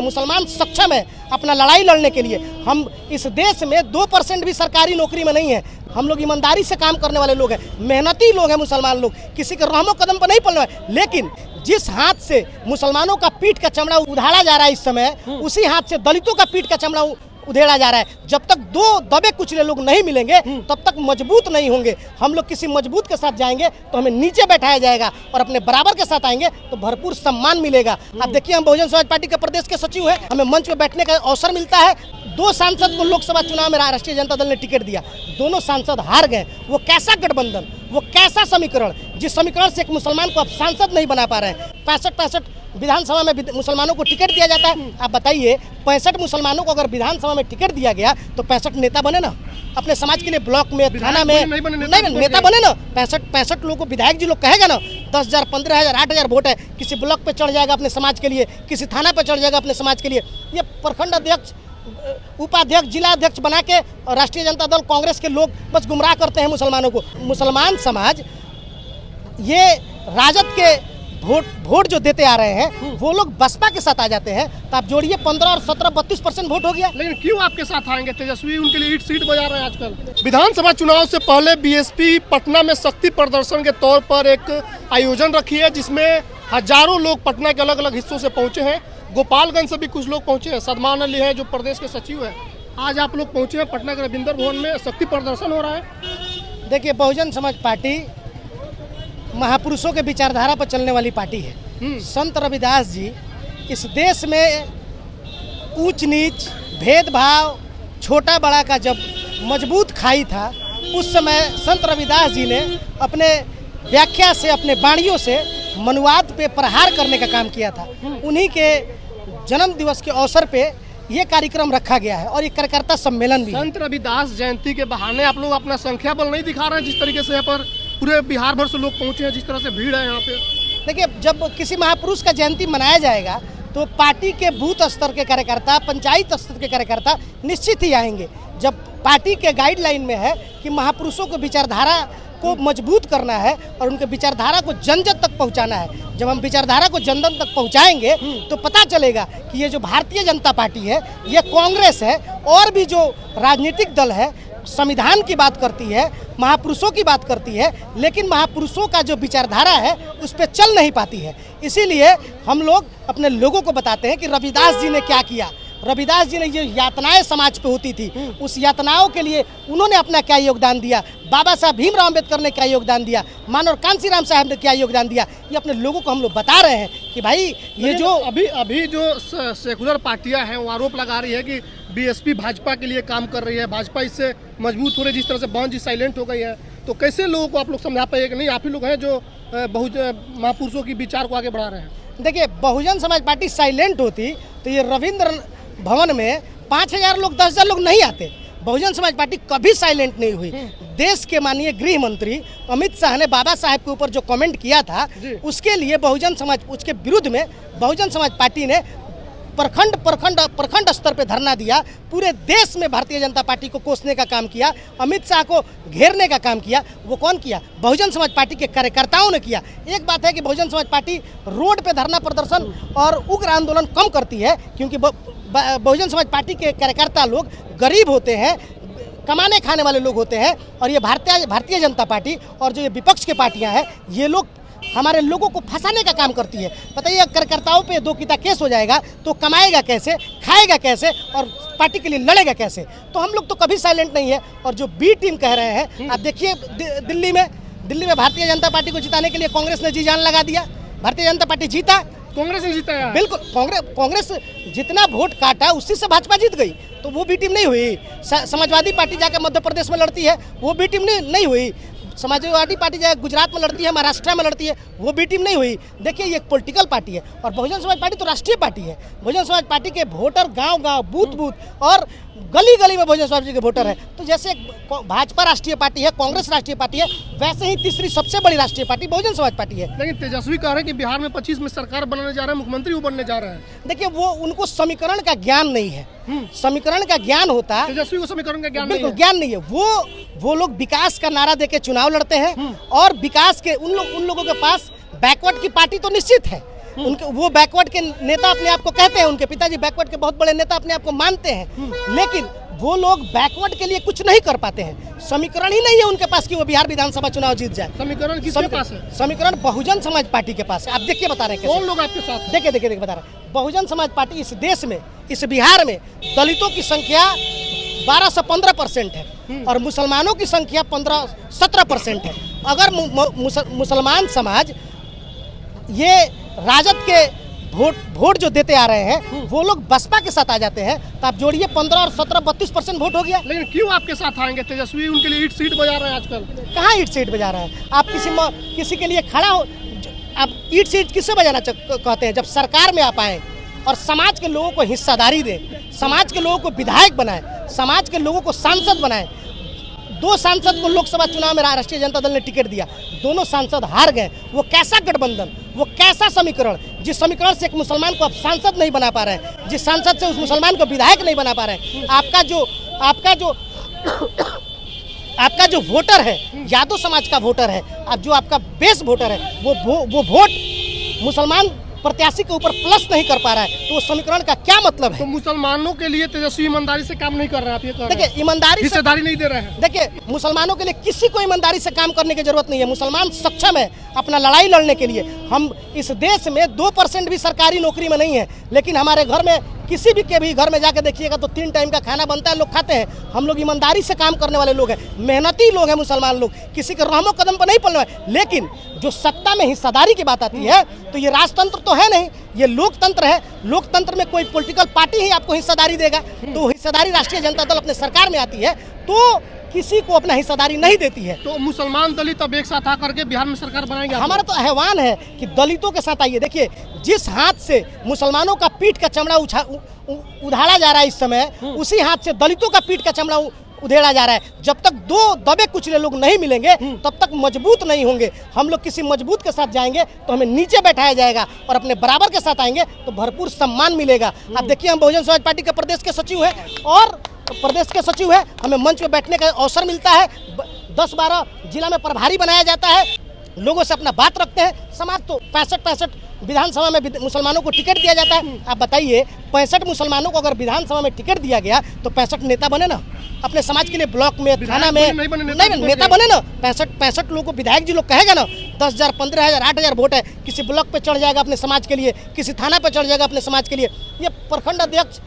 मुसलमान सक्षम है अपना लड़ाई लड़ने के लिए। हम इस देश में 2% भी सरकारी नौकरी में नहीं है। हम लोग ईमानदारी से काम करने वाले लोग हैं, मेहनती लोग हैं मुसलमान लोग, किसी के रहमो कदम पर नहीं पलना है। लेकिन जिस हाथ से मुसलमानों का पीठ का चमड़ा उधाड़ा जा रहा है इस समय, उसी हाथ से दलितों का पीठ का चमड़ा उधेड़ा जा रहा है। जब तक दो दबे कुचले लोग नहीं मिलेंगे तब तक मजबूत नहीं होंगे। हम लोग किसी मजबूत के साथ जाएंगे तो हमें नीचे बैठाया जाएगा, और अपने बराबर के साथ आएंगे तो भरपूर सम्मान मिलेगा। अब देखिए, हम बहुजन समाज पार्टी के प्रदेश के सचिव हैं, हमें मंच पे बैठने का अवसर मिलता है। 2 सांसद को लोकसभा चुनाव में राष्ट्रीय जनता दल ने टिकट दिया, दोनों सांसद हार गए। वो कैसा गठबंधन, वो कैसा समीकरण, जिस समीकरण से एक मुसलमान को अब सांसद नहीं बना पा रहे हैं। 65 विधानसभा में मुसलमानों को टिकट दिया जाता है। आप बताइए, 65 मुसलमानों को अगर विधानसभा में टिकट दिया गया तो 65 नेता बने ना अपने समाज के लिए, ब्लॉक में, थाना में नहीं नेता बने ना। 65 लोगों को विधायक जी लोग कहेगा ना, 10,000, 15,000, 8,000 वोट है, किसी ब्लॉक पे चढ़ जाएगा अपने समाज के लिए, किसी थाना पे चढ़ जाएगा अपने समाज के लिए। ये प्रखंड अध्यक्ष, उपाध्यक्ष, जिला अध्यक्ष बना के राष्ट्रीय जनता दल कांग्रेस के लोग बस गुमराह करते हैं मुसलमानों को। मुसलमान समाज ये राजद के वोट जो देते आ रहे हैं, वो लोग बसपा के साथ आ जाते हैं। तो आप जोड़िए 15 और 17, 32% वोट हो गया। लेकिन क्यों आपके साथ आएंगे? तेजस्वी उनके लिए ईट सीट बजा रहे हैं आजकल। विधानसभा चुनाव से पहले बीएसपी पटना में शक्ति प्रदर्शन के तौर पर एक आयोजन रखी है, जिसमें हजारों लोग पटना के अलग अलग हिस्सों से पहुंचे हैं। गोपालगंज से भी कुछ लोग पहुंचे हैं। सदमान अली है जो प्रदेश के सचिव है, आज आप लोग पहुंचे हैं पटना के रविंद्र भवन में, शक्ति प्रदर्शन हो रहा है। देखिए, बहुजन समाज पार्टी महापुरुषों के विचारधारा पर चलने वाली पार्टी है। संत रविदास जी इस देश में ऊंच नीच, भेदभाव, छोटा बड़ा का जब मजबूत खाई था, उस समय संत रविदास जी ने अपने व्याख्या से, अपने वाणियों से मनुवाद पे प्रहार करने का काम किया था। उन्हीं के जन्म दिवस के अवसर पे ये कार्यक्रम रखा गया है, और ये कार्यकर्ता सम्मेलन भी। संत रविदास जयंती के बहाने आप लोग अपना संख्या बल नहीं दिखा रहे हैं, जिस तरीके से यहाँ पर पूरे बिहार भर से लोग पहुंचे हैं, जिस तरह से भीड़ है यहाँ पे। देखिए, जब किसी महापुरुष का जयंती मनाया जाएगा तो पार्टी के बूथ स्तर के कार्यकर्ता, पंचायत स्तर के कार्यकर्ता निश्चित ही आएंगे। जब पार्टी के गाइडलाइन में है कि महापुरुषों को विचारधारा को मजबूत करना है और उनके विचारधारा को जन जन तक पहुंचाना है। जब हम विचारधारा को जन जन तक पहुंचाएंगे तो पता चलेगा कि ये जो भारतीय जनता पार्टी है, ये कांग्रेस है, और भी जो राजनीतिक दल है संविधान की बात करती है, महापुरुषों की बात करती है, लेकिन महापुरुषों का जो विचारधारा है उस पर चल नहीं पाती है। इसीलिए हम लोग अपने लोगों को बताते हैं कि रविदास जी ने क्या किया। रविदास जी ने जो यातनाएं समाज पे होती थी, उस यातनाओं के लिए उन्होंने अपना क्या योगदान दिया। बाबा साहब भीमराव अम्बेडकर ने क्या योगदान दिया, मानव कांसीराम साहब ने क्या योगदान दिया, ये अपने लोगों को हम लोग बता रहे हैं कि भाई ये जो अभी जो सेकुलर पार्टियां हैं वो आरोप लगा रही है कि बीएसपी भाजपा के लिए काम कर रही है, भाजपा इससे मजबूत हो रही है, जिस तरह से बहन जी साइलेंट हो गई है। तो कैसे लोगों को आप लोग समझा पाइए कि नहीं आप ही लोग हैं जो महापुरुषों की विचार को आगे बढ़ा रहे हैं? देखिए, बहुजन समाज पार्टी साइलेंट होती तो ये रविंद्र भवन में 5,000 लोग, 10,000 लोग नहीं आते। बहुजन समाज पार्टी कभी साइलेंट नहीं हुई। देश के माननीय गृह मंत्री अमित शाह ने बाबा साहब के ऊपर जो कमेंट किया था, उसके लिए उसके विरुद्ध में बहुजन समाज पार्टी ने प्रखंड स्तर पे धरना दिया। पूरे देश में भारतीय जनता पार्टी को कोसने का काम किया, अमित शाह को घेरने का काम किया। वो कौन किया? बहुजन समाज पार्टी के कार्यकर्ताओं ने किया। एक बात है कि बहुजन समाज पार्टी रोड पे धरना प्रदर्शन और उग्र आंदोलन कम करती है, क्योंकि बहुजन समाज पार्टी के कार्यकर्ता लोग गरीब होते हैं, कमाने खाने वाले लोग होते हैं, और ये भारतीय जनता पार्टी और जो ये विपक्ष की पार्टियां हैं, ये लोग हमारे लोगों को फंसाने का काम करती है। बताइए, कार्यकर्ताओं पे 2 किता केस हो जाएगा तो कमाएगा कैसे, खाएगा कैसे, और पार्टी के लिए लड़ेगा कैसे? तो हम लोग तो कभी साइलेंट नहीं है। और जो बी टीम कह रहे हैं, आप देखिए दिल्ली में भारतीय जनता पार्टी को जिताने के लिए कांग्रेस ने जी जान लगा दिया। भारतीय जनता पार्टी जीता, कांग्रेस ने जीता है। बिल्कुल, कांग्रेस जितना वोट काटा उसी से भाजपा जीत गई। तो वो बी टीम नहीं हुई। समाजवादी पार्टी जाकर मध्य प्रदेश में लड़ती है, वो बी टीम नहीं हुई। समाजवादी पार्टी जाकर गुजरात में लड़ती है, महाराष्ट्र में लड़ती है, वो बी टीम नहीं हुई। देखिए, ये एक पॉलिटिकल पार्टी है, और बहुजन समाज पार्टी तो राष्ट्रीय पार्टी है। बहुजन समाज पार्टी के वोटर गांव-गांव, बूथ और गली-गली में बहुजन समाज पार्टी के वोटर है। तो जैसे भाजपा राष्ट्रीय पार्टी है, कांग्रेस राष्ट्रीय पार्टी है, वैसे ही तीसरी सबसे बड़ी राष्ट्रीय पार्टी बहुजन समाज पार्टी है। लेकिन तेजस्वी कह रहे हैं कि बिहार में 25 में सरकार बनाने जा रहे हैं, मुख्यमंत्री वो बनने जा रहे हैं। देखिए, वो उनको समीकरण का ज्ञान नहीं है। समीकरण का ज्ञान होता, तेजस्वी को समीकरण का ज्ञान बिल्कुल ज्ञान नहीं है। वो लोग विकास का नारा देके चुनाव लड़ते हैं, और विकास के उन लोगों के पास बैकवर्ड की पार्टी तो निश्चित है। उनके वो बैकवर्ड के नेता अपने आप को कहते हैं, उनके पिताजी बैकवर्ड के बहुत बड़े नेता अपने आप को मानते हैं, लेकिन वो लोग बैकवर्ड के लिए कुछ नहीं कर पाते हैं। समीकरण ही नहीं है उनके पास कि वो बिहार विधानसभा चुनाव जीत जाए। समीकरण किसके पास है? समीकरण बहुजन समाज पार्टी के पास है। आप देखिए बता रहे हैं कौन लोग आपके साथ? देखिए बता रहे हैं। बहुजन समाज पार्टी इस देश में, इस बिहार में दलितों की संख्या 12 से 15% है और मुसलमानों की संख्या 15-17% है। अगर मुसलमान समाज ये राजद के वोट जो देते आ रहे हैं वो लोग बसपा के साथ आ जाते हैं, तो आप जोड़िए 15 और 17 32% वोट हो गया। लेकिन क्यों आपके साथ आएंगे? तेजस्वी उनके लिए ईट सीट बजा रहे हैं आजकल। कहाँ ईट सीट बजा रहे हैं? आप किसी के लिए खड़ा हो, आप ईट सीट किससे बजाना कहते हैं? जब सरकार में आप आए और समाज के लोगों को हिस्सेदारी दें, समाज के लोगों को विधायक बनाए, समाज के लोगों को सांसद बनाए। 2 सांसद को लोकसभा चुनाव में राष्ट्रीय जनता दल ने टिकट दिया, दोनों सांसद हार गए। वो कैसा गठबंधन, वो कैसा समीकरण, जिस समीकरण से एक मुसलमान को आप सांसद नहीं बना पा रहे हैं, जिस सांसद से उस मुसलमान को विधायक नहीं बना पा रहे हैं। आपका जो वोटर है, यादव समाज का वोटर है, अब जो आपका बेस वोटर है, वो वोट मुसलमान प्रत्याशी के ऊपर प्लस नहीं कर पा रहा है, तो उस समीकरण का क्या मतलब है? तो मुसलमानों के लिए तेजस्वी ईमानदारी से काम नहीं कर रहे हैं, आप ये कह रहे हैं? देखिए, ईमानदारी हिस्सेदारी नहीं दे रहे हैं। देखिए, मुसलमानों के लिए किसी को ईमानदारी से काम करने की जरूरत नहीं है। मुसलमान सक्षम है अपना लड़ाई लड़ने के लिए। हम इस देश में 2% भी सरकारी नौकरी में नहीं है, लेकिन हमारे घर में किसी भी के भी घर में जाकर देखिएगा तो 3 टाइम का खाना बनता है, लोग खाते हैं। हम लोग ईमानदारी से काम करने वाले लोग हैं, मेहनती लोग हैं मुसलमान लोग, किसी के रहमो कदम पर नहीं पलना है। लेकिन जो सत्ता में हिस्सेदारी की बात आती है तो ये राजतंत्र तो है नहीं, ये लोकतंत्र है। लोकतंत्र में कोई पॉलिटिकल पार्टी ही आपको हिस्सेदारी देगा, तो हिस्सेदारी राष्ट्रीय जनता दल अपने सरकार में आती है तो किसी को अपना हिस्सेदारी नहीं देती है। तो मुसलमान दलित अब एक साथ आकर के बिहार में सरकार बनाएंगे? हमारा तो आह्वान है कि दलितों के साथ आइए। देखिए, जिस हाथ से मुसलमानों का पीठ का चमड़ा उधाड़ा जा रहा है इस समय, उसी हाथ से दलितों का पीठ का चमड़ा उधेड़ा जा रहा है। जब तक 2 दबे कुचले लोग नहीं मिलेंगे तब तक मजबूत नहीं होंगे। हम लोग किसी मजबूत के साथ जाएंगे तो हमें नीचे बैठाया जाएगा, और अपने बराबर के साथ आएंगे तो भरपूर सम्मान मिलेगा। अब देखिए, हम बहुजन समाज पार्टी के प्रदेश के सचिव हैं और हमें मंच पे बैठने का अवसर मिलता है। 10-12 जिला में प्रभारी बनाया जाता है, लोगों से अपना बात रखते हैं। समाज तो 65 विधानसभा में मुसलमानों को टिकट दिया जाता है। आप बताइए, 65 मुसलमानों को अगर विधानसभा में टिकट दिया गया तो 65 नेता बने ना अपने समाज के लिए, ब्लॉक में, थाना में नहीं नेता बने ना। 65 लोगों को विधायक जी लोग कहेगा ना, 10,000, 15,000, 8,000 वोट है, किसी ब्लॉक पे चढ़ जाएगा अपने समाज के लिए, किसी थाना पे चढ़ जाएगा अपने समाज के लिए। ये प्रखंड अध्यक्ष,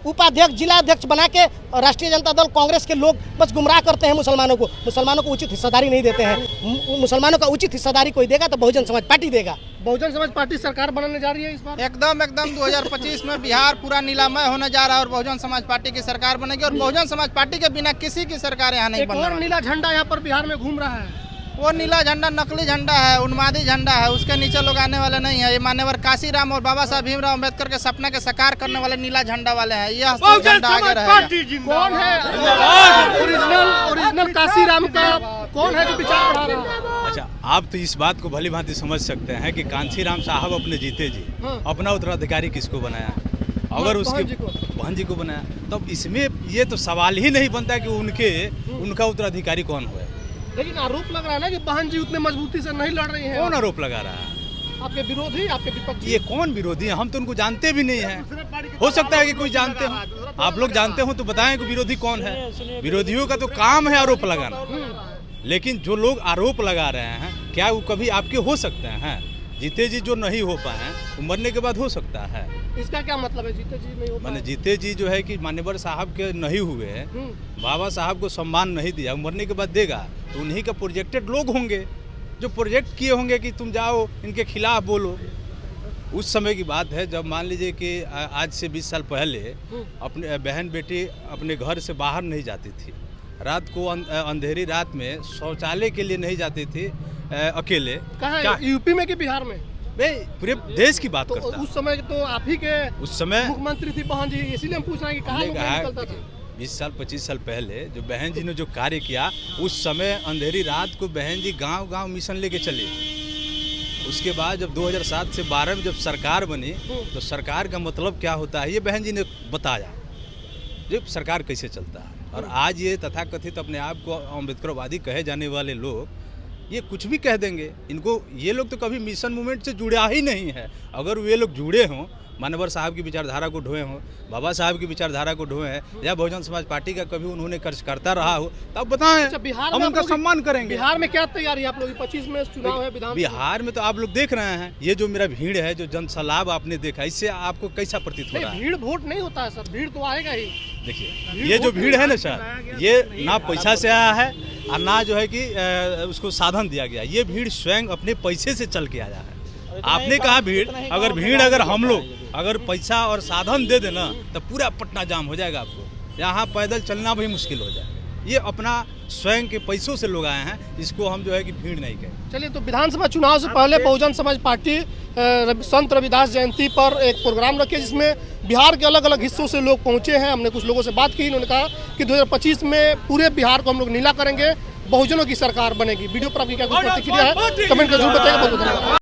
उपाध्यक्ष, जिला अध्यक्ष बना के राष्ट्रीय जनता दल कांग्रेस के लोग बस गुमराह करते हैं मुसलमानों को उचित हिस्सेदारी नहीं देते हैं। मुसलमानों का उचित हिस्सेदारी कोई देगा तो बहुजन समाज पार्टी देगा। बहुजन समाज पार्टी सरकार बनाने जा रही है इस बार? एकदम 2025 में बिहार पूरा नीलामय होने जा रहा है और बहुजन समाज पार्टी की सरकार बनेगी। और बहुजन समाज पार्टी के बिना किसी की सरकार यहाँ नहीं बनने वाली। एक और नीला झंडा यहाँ पर बिहार में घूम रहा है, वो नीला झंडा नकली झंडा है, उन्मादी झंडा है, उसके नीचे लोग आने वाले नहीं है। ये मान्यवर काशीराम और बाबा साहब भीमराव अम्बेडकर के सपने के साकार करने वाले नीला झंडा वाले हैं। यह झंडा आगे रहेगा। कौन है ओरिजिनल काशीराम का? कौन है जो विचार बढ़ा रहा है? अच्छा, आप तो इस बात को भली भांति समझ सकते हैं कि कांशीराम साहब अपने जीते जी अपना उत्तराधिकारी किसको बनाया? अगर उसके बहन जी को बनाया, तब इसमें ये तो सवाल ही नहीं बनता कि उनका उत्तराधिकारी कौन हुआ। लेकिन आरोप लग रहा है ना कि बहन जी उतने मजबूती से नहीं लड़ रही हैं। कौन आरोप लगा रहा है? आपके विरोधी, आपके विपक्षी। ये कौन विरोधी है? हम तो उनको जानते भी नहीं हैं। हो सकता है कि कोई जानते हो, आप लोग जानते हो तो बताएं कि विरोधी कौन है। विरोधियों का तो काम है आरोप लगाना, लेकिन जो लोग आरोप लगा रहे हैं क्या वो कभी आपके हो सकते हैं? जीते जी जो नहीं हो पाए वो मरने के बाद हो सकता है। इसका क्या मतलब है जीते जी नहीं हो पाए? माने जीते जी जो है कि मान्यवर साहब के नहीं हुए, बाबा साहब को सम्मान नहीं दिया, मरने के बाद देगा तो उन्हीं का प्रोजेक्टेड लोग होंगे जो प्रोजेक्ट किए होंगे कि तुम जाओ इनके खिलाफ बोलो। उस समय की बात है जब मान लीजिए कि आज से 20 साल पहले अपने बहन बेटी अपने घर से बाहर नहीं जाती थी, रात को अंधेरी रात में शौचालय के लिए नहीं जाती थी अकेले। कहाँ, यूपी में कि बिहार में? पूरे देश की बात करता। उस समय तो आप ही के उस समय मुख्यमंत्री थी बहन जी, इसीलिए हम पूछ रहे हैं कि कहाँ निकलता था? 20 साल 25 साल पहले जो बहन जी ने जो कार्य किया, उस समय अंधेरी रात को बहन जी गांव-गांव मिशन लेके चले। उसके बाद जब 2007 से 12 में जब सरकार बनी तो सरकार का मतलब क्या होता है ये बहन जी ने बताया, जो सरकार कैसे चलता है। और आज ये तथाकथित अपने आप को अम्बेडकरवादी कहे जाने वाले लोग ये कुछ भी कह देंगे। इनको, ये लोग तो कभी मिशन मूवमेंट से जुड़ा ही नहीं है। अगर वे लोग जुड़े हों, मानवर साहब की विचारधारा को ढोए हों, बाबा साहब की विचारधारा को ढोए हैं, या बहुजन समाज पार्टी का कभी उन्होंने करता रहा हो, तब बताएं। अच्छा, बिहार हम में उनका सम्मान करेंगे। बिहार में क्या तैयारी है आप लोग? 25 में चुनाव है विधान। बिहार में तो आप लोग देख रहे हैं, ये जो मेरा भीड़ है, जो जन सैलाब आपने देखा, इससे आपको कैसा प्रतीत हो रहा है? भीड़ वोट नहीं होता है सर, भीड़ तो आएगा ही। देखिए, ये जो भीड़ है ना सर, ये ना पैसा से आया है और ना जो है कि उसको साधन दिया गया। ये भीड़ स्वयं अपने पैसे से चल के आया है। आपने कहा भीड़, अगर हम लोग अगर पैसा और साधन दे देना तो पूरा पटना जाम हो जाएगा। आपको यहाँ पैदल चलना भी मुश्किल हो जाए। ये अपना स्वयं के पैसों से लोग आए हैं, इसको हम जो है कि भीड़ नहीं कहें। चलिए, तो विधानसभा चुनाव से पहले बहुजन समाज पार्टी संत रविदास जयंती पर एक प्रोग्राम रखे, जिसमें बिहार के अलग अलग हिस्सों से लोग पहुंचे हैं। हमने कुछ लोगों से बात की, इन्होंने कहा कि 2025 में पूरे बिहार को हम लोग नीला करेंगे, बहुजनों की सरकार बनेगी। वीडियो पर आपकी क्या कुछ प्रतिक्रिया है, कमेंट कर जरूर बताइएगा। बहुत बहुत धन्यवाद।